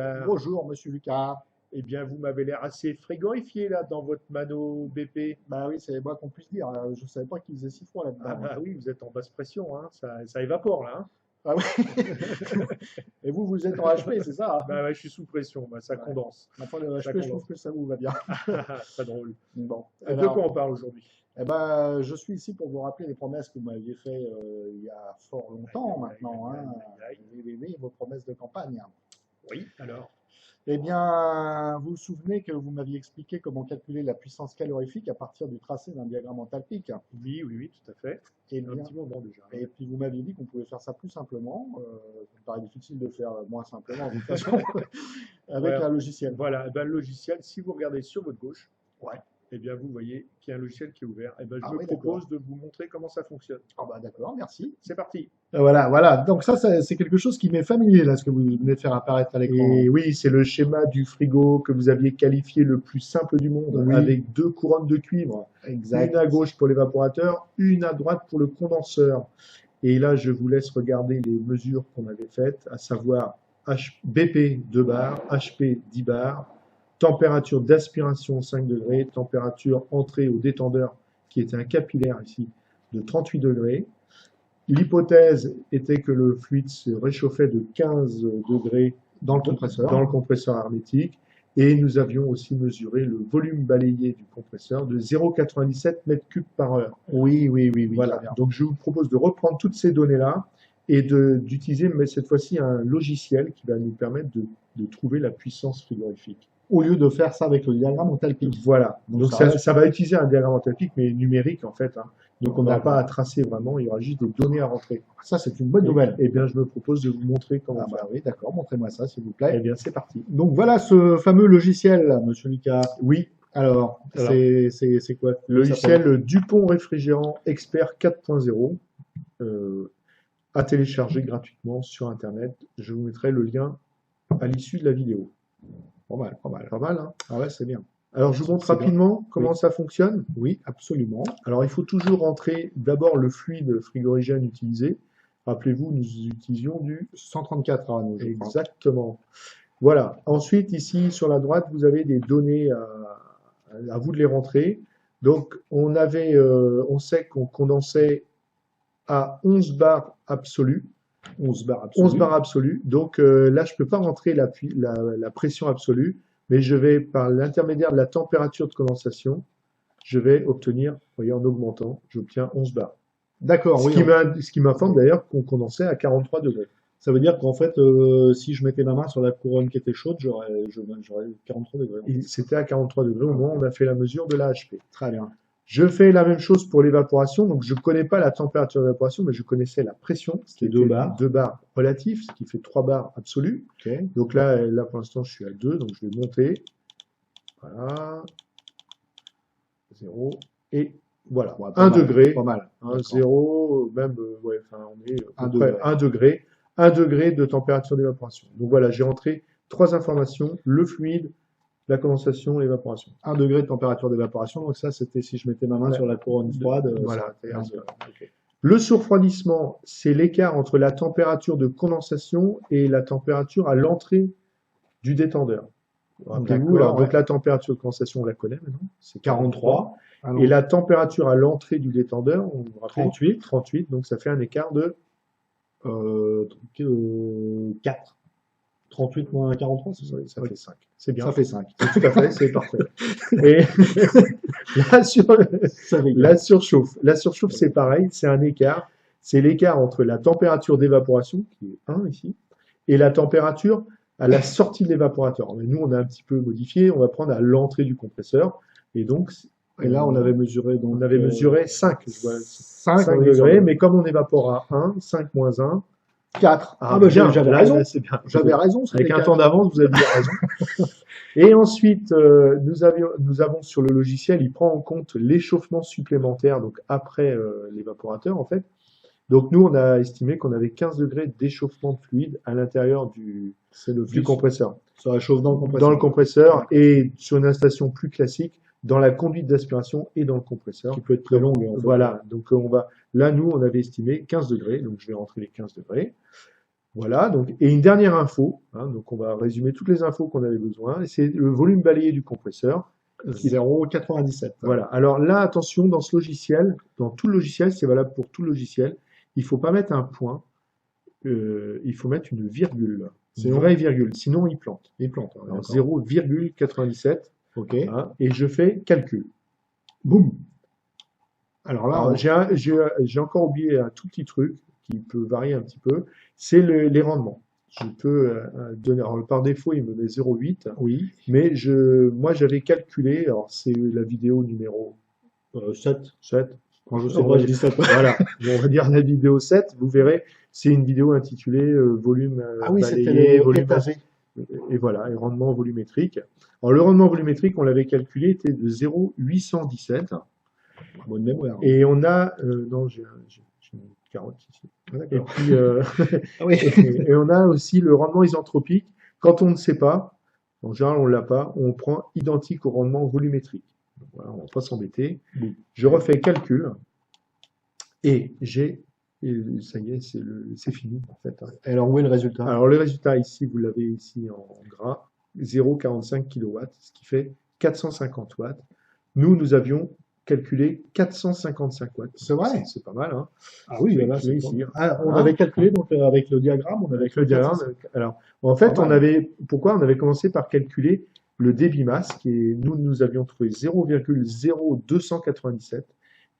Nicolas. Bonjour, monsieur Lucas. Eh bien, vous m'avez l'air assez frigorifié là dans votre mano BP. Bah oui, c'est moi qu'on puisse dire. Je savais pas qu'il faisait si froid Ah là-dedans. bah oui, vous êtes en basse pression, hein. Ça évapore là, hein. Ah oui. Et vous, vous êtes en HP, c'est ça? Bah ouais, je suis sous pression, bah, ça Ouais. condense. Enfin, le Ça HP, je condense. trouve que ça vous va bien. Très drôle. Bon. De quoi Alors, on parle aujourd'hui? je suis ici pour vous rappeler les promesses que vous m'aviez faites il y a fort longtemps Aïe, aïe, maintenant, aïe, hein. aïe, aïe. Oui, oui, oui, vos promesses de campagne. Oui, alors. Eh bien, vous vous souvenez que vous m'aviez expliqué comment calculer la puissance calorifique à partir du tracé d'un diagramme enthalpique? Oui, oui, oui, tout à fait. Eh Un bien, petit moment déjà. et puis vous m'aviez dit qu'on pouvait faire ça plus simplement. Ça me paraît difficile de faire moins simplement de toute façon avec Ouais, un logiciel. voilà, eh ben, le logiciel, si vous regardez sur votre gauche, Ouais. eh bien, vous voyez qu'il y a un logiciel qui est ouvert. Eh ben, je Ah me oui, propose d'accord. de vous montrer comment ça fonctionne. Ah bah d'accord, merci. C'est parti. Voilà, voilà. Donc ça, c'est quelque chose qui m'est familier là, ce que vous venez de faire apparaître à l'écran. Et oui, c'est le schéma du frigo que vous aviez qualifié le plus simple du monde, Oui. avec deux couronnes de cuivre, Exact. une à gauche pour l'évaporateur, une à droite pour le condenseur. Et là, je vous laisse regarder les mesures qu'on avait faites, à savoir BP 2 bars, HP 10 bars, température d'aspiration 5 degrés, température entrée au détendeur, qui était un capillaire ici, de 38 degrés. L'hypothèse était que le fluide se réchauffait de 15 degrés Dans le compresseur. dans le compresseur hermétique. Et nous avions aussi mesuré le volume balayé du compresseur de 0,97 m3 par heure. Oui, oui, oui, oui. Voilà. Très bien. Donc je vous propose de reprendre toutes ces données-là et d'utiliser, mais cette fois-ci, un logiciel qui va nous permettre de trouver la puissance frigorifique. Au lieu de faire ça avec le diagramme enthalpique. Voilà. Donc Donc ça ça va utiliser un diagramme enthalpique, mais numérique en fait, hein. Donc on n'aura D'accord. pas à tracer vraiment, il y aura juste des données à rentrer. Ça, c'est une bonne nouvelle. Eh bien, je me propose de vous montrer comment Ah faire. bah oui, d'accord. Montrez-moi ça, s'il vous Eh plaît. bien, c'est parti. Donc voilà ce fameux logiciel, là, monsieur Lucas. Oui, Alors, Alors, c'est quoi? le logiciel Dupont Réfrigérant Expert 4.0 à télécharger gratuitement sur Internet. Je vous mettrai le lien à l'issue de la vidéo. Pas mal, pas mal. Pas mal, hein? Ah ouais, c'est bien. Alors, je vous montre C'est bien. rapidement comment Oui. ça fonctionne. Oui, absolument. Alors, il faut toujours rentrer d'abord le fluide frigorigène utilisé. Rappelez-vous, nous utilisions du 134 à nous, je crois. exactement. Voilà. Ensuite, ici, sur la droite, vous avez des données à vous de les rentrer. Donc, on sait qu'on condensait à 11 bars absolus. 11 bars 11 absolus. bars absolus. Donc là, je ne peux pas rentrer la pression absolue, mais je vais, par l'intermédiaire de la température de condensation, je vais obtenir, vous voyez, en augmentant, j'obtiens 11 bars. D'accord, oui. Ce qui m'informe d'ailleurs qu'on condensait à 43 degrés. Ça veut dire qu'en fait, si je mettais ma main sur la couronne qui était chaude, j'aurais 43 degrés. Et c'était à 43 degrés au moment où on a fait la mesure de l'AHP. Très bien. Je fais la même chose pour l'évaporation, donc je ne connais pas la température d'évaporation, mais je connaissais la pression, ce qui Deux était bars. 2 bars relatifs, ce qui fait 3 bars absolus. Ok. Donc là pour l'instant, je suis à 2, donc je vais monter. Voilà. 0. Et voilà. Ouais, 1 pas mal, degré. Pas mal. 1, D'accord. 0, même, ouais, enfin, on est à Un peu près degré. 1 degré. 1 degré de température d'évaporation. Donc voilà, j'ai rentré 3 informations, le fluide, la condensation et l'évaporation. 1 degré de température d'évaporation. Donc ça, c'était si je mettais ma main Ouais. sur la couronne froide. Voilà. ça fait 1 degré. Ok. Le surfroidissement, c'est l'écart entre la température de condensation et la température à l'entrée du détendeur. Rappelez-vous, D'accord, alors, donc ouais. la température de condensation, on la connaît maintenant, c'est 43. 43. Et la température à l'entrée du détendeur, on vous rappelle, 38. 38, donc ça fait un écart de 4. 38 moins 43, c'est ça? ça fait 5. C'est bien. Ça fait 5. Tout à fait, c'est parfait. Et Ça fait la surchauffe. La surchauffe, c'est pareil, c'est un écart. C'est l'écart entre la température d'évaporation, qui est 1 ici, et la température à la sortie de l'évaporateur. Mais nous, on a un petit peu modifié, on va prendre à l'entrée du compresseur. Et donc, Et là, on avait mesuré, donc, on avait mesuré 5, je vois, 5 5 degrés, mais comme on évapore à 1, 5 moins 1, 4. ah, bah, bien, j'avais là, raison. là, c'est bien. J'avais raison. c'était Avec un 4. temps d'avance, vous avez bien raison. Et ensuite, nous avons sur le logiciel, il prend en compte l'échauffement supplémentaire, donc après l'évaporateur en fait. Donc nous, on a estimé qu'on avait 15 degrés d'échauffement de fluide à l'intérieur du compresseur. Ça réchauffe dans le compresseur. Dans le compresseur et sur une installation plus classique, dans la conduite d'aspiration et dans le compresseur. Qui peut être très longue. Voilà, donc là, nous, on avait estimé 15 degrés, donc je vais rentrer les 15 degrés. Voilà, donc, et une dernière info, hein, donc on va résumer toutes les infos qu'on avait besoin, c'est le volume balayé du compresseur. 0,97. Voilà, alors là, attention, dans ce logiciel, dans tout le logiciel, c'est valable pour tout le logiciel, il ne faut pas mettre un point, il faut mettre une virgule, c'est une vraie virgule, sinon il plante. Il plante. Alors 0,97, Ok. hein, et je fais calcul. Boum. Alors là, Alors, j'ai encore oublié un tout petit truc qui peut varier un petit peu, c'est les rendements. Je peux donner, alors par défaut, il me met 0,8, oui. mais moi j'avais calculé, alors c'est la vidéo numéro 7. Quand je sais pas, je dis 7. Voilà, on va dire la vidéo 7, vous verrez, c'est une vidéo intitulée volume Ah oui, c'était balayé, le volume étagé. et voilà, et rendement volumétrique. Alors le rendement volumétrique, on l'avait calculé, était de 0,817. Bonne mémoire. Et on a, non, j'ai une carotte ici. Et puis, Ah oui. et on a aussi le rendement isentropique. Quand on ne sait pas, en général on l'a pas, on prend identique au rendement volumétrique. Donc, voilà, on va pas s'embêter. Oui. Je refais calcul et ça y est, c'est fini en fait, hein. Alors où est le résultat? Alors le résultat ici, vous l'avez ici en gras, 0,45 kW, ce qui fait 450 watts. Nous avions calculé 455 watts. C'est vrai? C'est pas mal, hein. Ah oui, C'est là, calculé c'est ici. on avait calculé donc avec le diagramme, on avait Avec le diagramme. Alors, en fait, Pas mal. pourquoi on avait commencé par calculer le débit masse, nous avions trouvé 0,0297.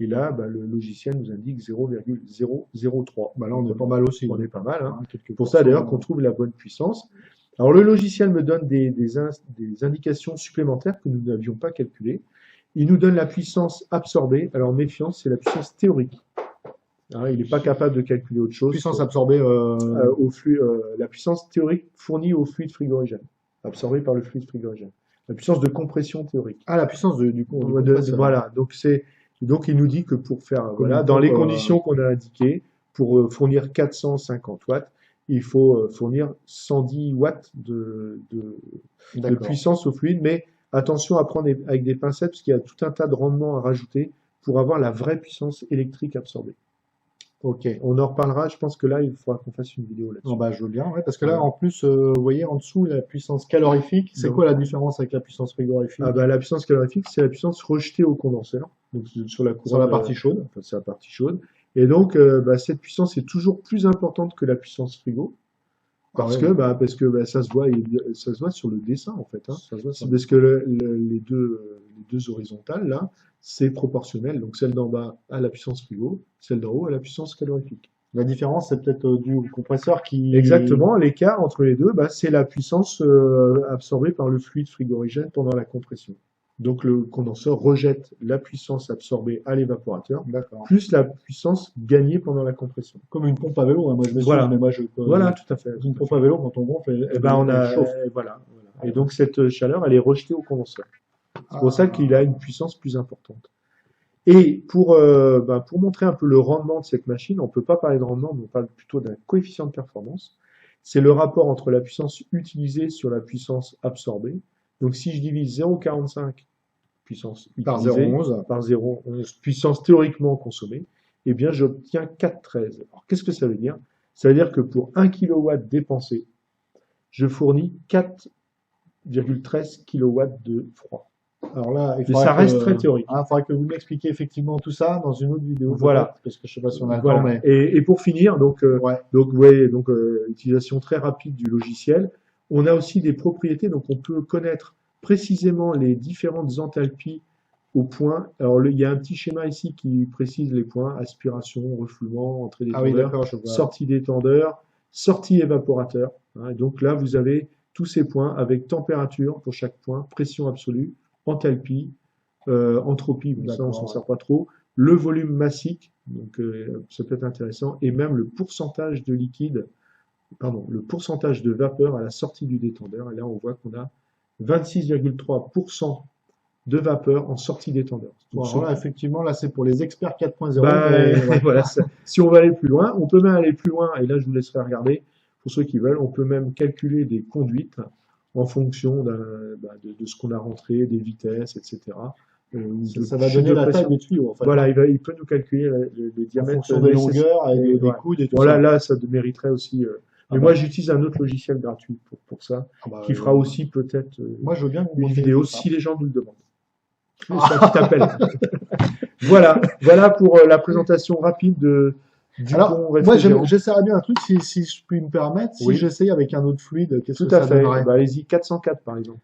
Et là, bah, le logiciel nous indique 0,003. Bah là, on est pas mal aussi. On est pas mal, hein. Hein, quelques C'est pour ça d'ailleurs qu'on pourcents. trouve la bonne puissance. Alors le logiciel me donne des indications supplémentaires que nous n'avions pas calculées. Il nous donne la puissance absorbée. Alors méfiance, c'est la puissance théorique. Hein, il n'est pas capable de calculer autre chose. Puissance absorbée. Au flux, la puissance théorique fournie au fluide frigorigène, absorbée par le fluide frigorigène. La puissance de compression théorique. Ah, la puissance du compresseur. Voilà, donc il nous dit que pour faire, Comme voilà, une dans les pompe, conditions qu'on a indiquées, pour fournir 450 watts, il faut fournir 110 watts de D'accord. puissance au fluide, mais attention à prendre avec des pincettes, parce qu'il y a tout un tas de rendements à rajouter pour avoir la vraie puissance électrique absorbée. Ok. On en reparlera, je pense que là, il faudra qu'on fasse une vidéo là-dessus. Non, bah, je veux bien, ouais, parce que là, Voilà. en plus, vous voyez en dessous la puissance calorifique. C'est Donc- quoi la différence avec la puissance frigorifique? Ah bah, la puissance calorifique, c'est la puissance rejetée au condenseur, donc sur la Sur couronne, la partie chaude. enfin, c'est la partie chaude. Et donc, bah, cette puissance est toujours plus importante que la puissance frigo, parce Ah ouais. parce que bah, ça se voit sur le dessin en fait, hein. Ça se voit, ça. C'est parce que les deux horizontales là, c'est proportionnel. Donc celle d'en bas à la puissance frigo, celle d'en haut à la puissance calorifique. La différence, c'est peut-être dû au compresseur qui. Exactement, l'écart entre les deux, bah, c'est la puissance absorbée par le fluide frigorigène pendant la compression. Donc le condenseur rejette la puissance absorbée à l'évaporateur, D'accord. plus la puissance gagnée pendant la compression. Comme une pompe à vélo, hein. Moi, je m'excuse, Voilà. mais moi, Voilà, tout à fait. une pompe à vélo, quand on gonfle, Et ben elle chauffe. voilà. Et donc cette chaleur, elle est rejetée au condenseur. C'est pour ça qu'il a une puissance plus importante. Et pour montrer un peu le rendement de cette machine, on ne peut pas parler de rendement, mais on parle plutôt d'un coefficient de performance. C'est le rapport entre la puissance utilisée sur la puissance absorbée. Donc si je divise 0,45 puissance Par utilisée 0,11. par 0,11 puissance théoriquement consommée, eh bien j'obtiens 4,13. Alors qu'est-ce que ça veut dire? Ça veut dire que pour 1 kW dépensé, je fournis 4,13 kW de froid. Alors là, il Mais faudrait ça reste que, très théorique. il faudrait que vous m'expliquiez effectivement tout ça dans une autre vidéo. Voilà. peut-être, parce que je sais pas si on a le Voilà. temps, mais. Et pour finir, Ouais. utilisation très rapide du logiciel. On a aussi des propriétés, donc on peut connaître précisément les différentes enthalpies au point. Alors il y a un petit schéma ici qui précise les points: aspiration, refoulement, entrée Ah oui, d'étendeur, d'accord, je vois. sortie d'étendeur, sortie évaporateur. Hein. Et donc là, vous avez tous ces points avec température pour chaque point, pression absolue, enthalpie, entropie, bon, ça on s'en D'accord, sert pas trop, le volume massique, donc ça peut être intéressant, et même le pourcentage de liquide, pardon, le pourcentage de vapeur à la sortie du détendeur. Et là, on voit qu'on a 26,3% de vapeur en sortie détendeur. Bon, Donc, alors là, effectivement, là, c'est pour les experts 4.0. bah, mais ouais. voilà, si on veut aller plus loin, on peut même aller plus loin, et là je vous laisserai regarder, pour ceux qui veulent, on peut même calculer des conduites en fonction de ce qu'on a rentré, des vitesses, etc. Ça va donner la taille des tuyaux, en fait. Voilà, il peut nous calculer les En diamètres fonction des nécessaires. longueurs et des Voilà. coudes et tout Bon, ça. là, ça mériterait aussi Ah Mais bah, moi, j'utilise un autre logiciel gratuit pour ça, ah bah, qui fera aussi peut-être moi, je veux bien que vous une montriez vidéo tout ça. si les gens nous le demandent. C'est un petit appel. Voilà pour la présentation rapide du Alors, pont moi, réfrigérant. j'essaierais bien un truc, si je puis me permettre. Si Oui. j'essaye avec un autre fluide, qu'est-ce Tout que à ça fait. donnerait? Bah, allez-y, 404 par exemple.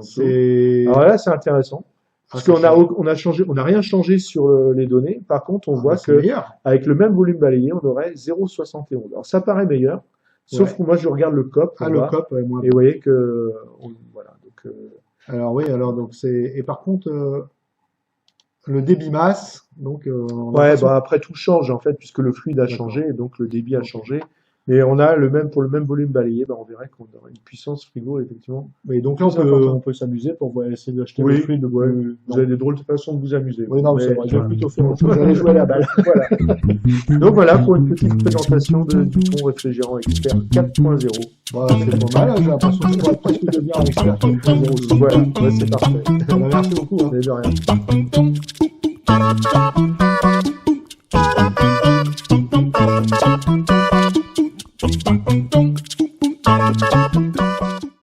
C'est... Alors là, c'est intéressant. Parce ça qu'on change. on n'a rien changé sur les données. Par contre, on Ah, voit bah, c'est que meilleur. avec le même volume balayé, on aurait 0,71. Alors ça paraît meilleur. Sauf Ouais. que moi, je regarde le COP Ah, en le bas, COP, moins. et vous voyez que voilà. Donc, Alors oui, alors donc c'est... Et par contre, le débit masse, donc on a ouais, l'impression... bah après tout change en fait, puisque le fluide a D'accord. changé, et donc le débit a Ok. changé. Mais on a pour le même volume balayé, bah, on verrait qu'on aurait une puissance frigo effectivement Mais donc là, plus importante. on peut s'amuser pour essayer d'acheter le Oui, fluide le ouais. plus... Vous Non. avez des drôles de façons de vous amuser. Oui, non, c'est Mais vrai, je vais voilà. plutôt faire autre chose. J'allais jouer à la balle. Voilà. Donc voilà pour une petite présentation du pont réfrigérant expert 4.0. Voilà, c'est pas mal, j'ai l'impression que je pourrais presque devenir un expert 4.0 aussi. Voilà, ouais, c'est parfait. Merci beaucoup. Hein. Mais de rien.